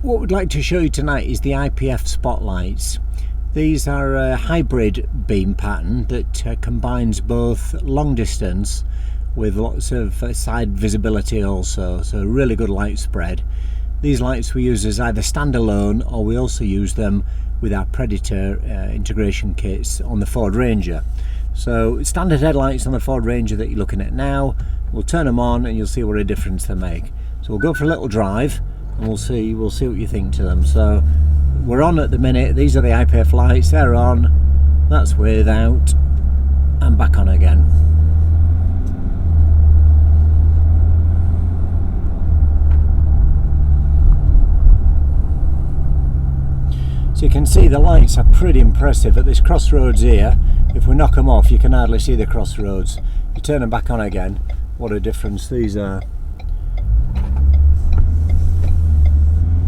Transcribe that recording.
What we'd like to show you tonight is the IPF spotlights. These are a hybrid beam pattern that combines both long distance with lots of side visibility also, so really good light spread. These lights we use as either standalone, or we also use them with our Predator integration kits on the Ford Ranger. So standard headlights on the Ford Ranger that you're looking at now, we'll turn them on and you'll see what a difference they make. So we'll go for a little drive and we'll see what you think to them. So we're on at the minute. These are the IPF lights, they're on, that's without, and back on again. So you can see the lights are pretty impressive at this crossroads here. If we knock them off, you can hardly see the crossroads. You turn them back on again, what a difference these are.